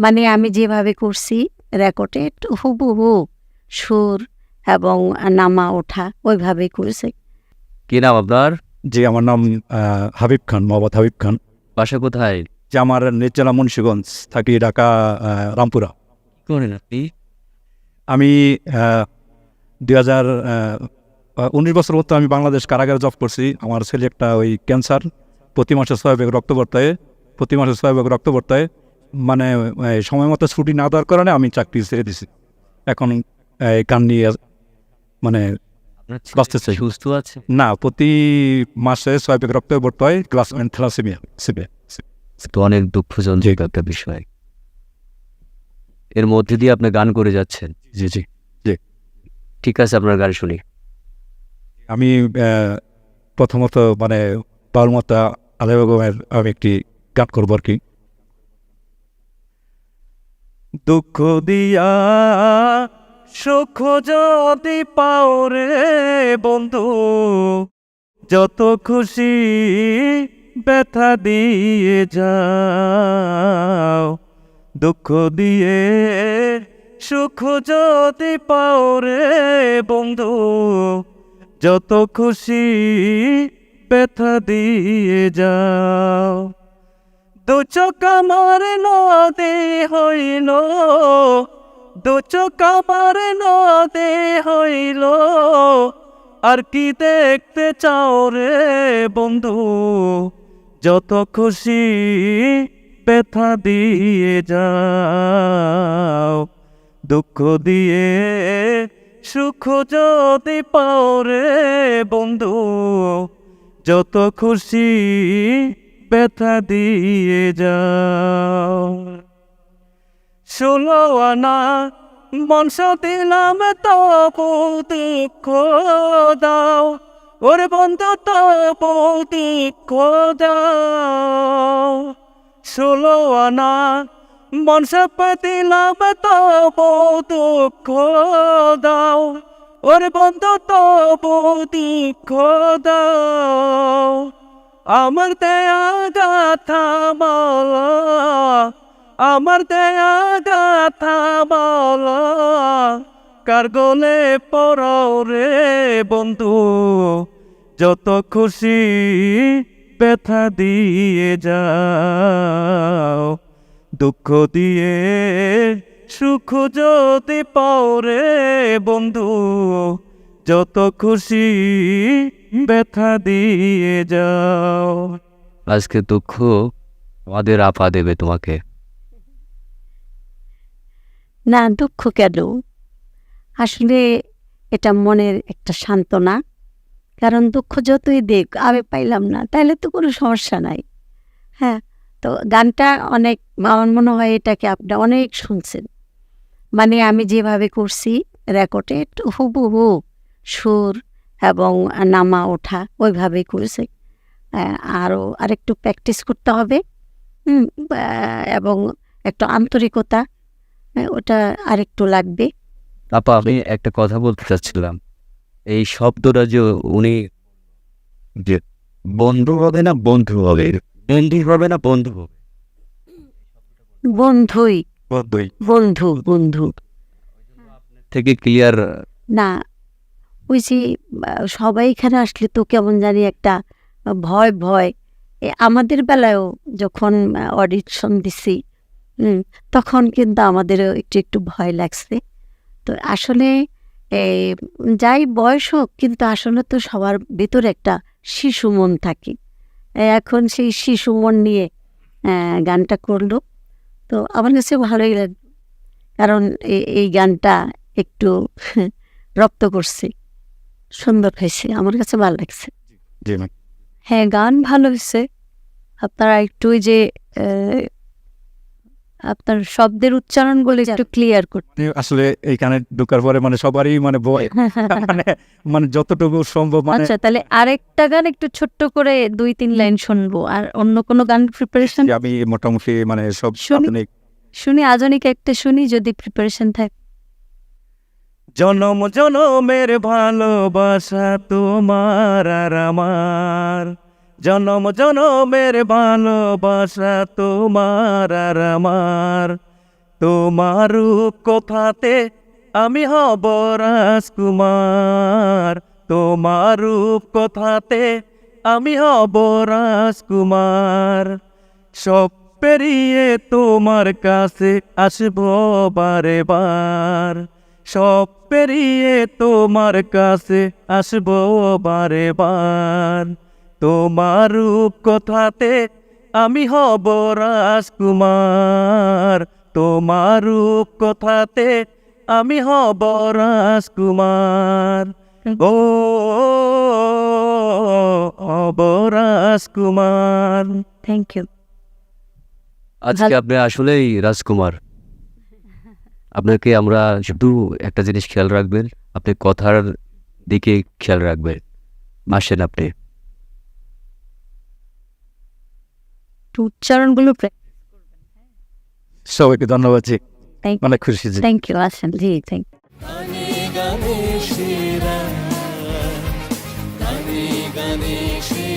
মানে আমি যেভাবে করছি রেকর্ডে একটু হুবহু সুর এবং নামা ওঠা ওইভাবেই করেছে। কি নাম আপনার? জি, আমার নাম হাবিব খান, মোহাম্মদ হাবিব খান। বাসা কোথায়? যে আমার নিজ জেলা মুন্সিগঞ্জ, থাকি ঢাকা রামপুরা। কি করেন আপনি? আমি 2019 বছর মতো আমি বাংলাদেশ কারাগারে জব করছি। আমার ছেলে একটা ওই ক্যান্সার, প্রতি মাসে 6 ভাগ রক্ত বর্তায়। মানে সময় মতো ছুটি না দেওয়ার কারণে আমি চাকরি ছেড়ে দিছি। এখন গান নিয়ে মানে আপনার ছেলে বাঁচতে চাই। সুস্থ আছে? না, প্রতি মাসে 6 ভাগ রক্ত বর্ত হয়, গ্লাস থ্যালাসেমিয়া। তো অনেক দুঃখজনক একটা বিষয়। এর মধ্যে দিয়ে আপনি গান করে যাচ্ছেন। জি জি। ঠিক আছে, আপনার গান শুনি। আমি প্রথমত মানে বাউলমাতা আলে বেগমের আমি একটি গান করবো আর কি। দুঃখ দিয়া সুখ যদি পাও রে বন্ধু, যত খুশি ব্যথা দিয়ে যাও। দুঃখ দিয়ে সুখ যদি পাও রে বন্ধু, যত খুশি ব্যথা দিয়ে যাও। দু চোখ আমার নদী হইল, দু চোখ আমার নদী হইল, আর কি দেখতে চাও রে বন্ধু, যত খুশি ব্যথা দিয়ে যাও। দুঃখ দিয়ে সুখ যদি পাও রে বন্ধু, যত খুশি ব্যথা দিয়ে যাও। 16 আনা বংশ দিলাম তবু দুঃখ দাও, ওরে বন্ধু তবু দুঃখ দাও। 16 আনা বংশ দিলাম তবু দুঃখ দাও, ওরে বন্ধু তবু দুঃখ দাও। আমার দেয়া গাথা বলা, আমার দেয়া গাথা বলা, কার গলে পড়াও রে বন্ধু, যত খুশি ব্যথা দিয়ে যাও। দুঃখ দিয়ে সুখ যদি পাও রে বন্ধু, যত খুশি ব্যথা দিয়ে যাও। আজকে দুঃখ আমাদের আপা দেবে তোমাকে। না, দুঃখ কেন? আসলে এটা মনের একটা সান্ত্বনা। কারণ দুঃখ যতই দেখ আমি পাইলাম না, তাহলে তো কোনো সমস্যা নাই। হ্যাঁ, তো গানটা অনেক, আমার মনে হয় এটাকে আপনি অনেক শুনছেন। মানে আমি যেভাবে করছি রেকর্ডে একটু হুবহু সুর এবং নামা ওঠা ওইভাবেই করেছে। আরও আরেকটু প্র্যাকটিস করতে হবে, এবং একটু আন্তরিকতা, ওটা আরেকটু লাগবে। আপা, আমি একটা কথা বলতে চাচ্ছিলাম। এই শব্দটা যে উনি যে বন্ধু হবে না বন্ধু হবে, বন্ধু হবে না বন্ধু হবে, বন্ধুই, বন্ধুই বন্ধু বন্ধু থেকে ক্লিয়ার। না, ওই যে সবাই এখানে আসলে তো কেমন জানি একটা ভয় ভয়। আমাদের বেলায়ও যখন অডিশন দিছি, তখন কিন্তু আমাদেরও একটু একটু ভয় লাগছে। তো আসলে যাই বয়স হোক, কিন্তু আসলে তো সবার ভিতরে একটা শিশু মন থাকে। এখন সেই শিশু মন নিয়ে গানটা করলো, তো আমার কাছে ভালোই লাগলো। কারণ এই গানটা একটু রপ্ত করছে, সুন্দর হয়েছে, আমার কাছে ভালো লাগছে। জি ম্যাম। হ্যাঁ, গান ভালো হয়েছে। আপনারা একটু ওই যে আপনার শব্দের উচ্চারণগুলো একটু ক্লিয়ার করতে। আসলে এইখানে ঢোকার পরে মানে সবারই মানে ভয়, মানে মানে যতটুকু সম্ভব মানে। আচ্ছা, তাহলে আরেকটা গান একটু ছোট্ট করে 2-3 লাইন শুনবো। আর অন্য কোনো গান প্রিপারেশন আমি মোটামুটি মানে সব শুনি। আধুনিক। শুনি, আধুনিক একটা শুনি যদি প্রিপারেশন থাকে। জনম জনমের ভালোবাসা তোমার আর আমার, জনম জনমের ভালোবাসা তোমার আর আমার, তোমার রূপ কথাতে আমি হব রাজকুমার, তোমার রূপ কথাতে আমি হব রাজকুমার। সব পেরিয়ে তোমার কাছে আসবো বারে বার, সব পেরিয়ে তোমার কাছে আসবো বারে বার। তোমার রূপ কথাতে আমি হব রাজকুমার, তোমার রূপ কথাতে আমি হব রাজকুমার। ও হব রাজকুমার। Thank you. আজকে আপনি আসলেই রাজকুমার। আপনাকে আমরা শুধু একটা জিনিস খেয়াল রাখবেন, আপনি কথার দিকে খেয়াল রাখবেন। আসেন আপনি। উচ্চারণগুলো সবাইকে ধন্যবাদ জি, Thank- অনেক খুশি জি। Thank you. আসেন জি, থ্যাংক গানে গানে সেরা, গানে গানে সেরা।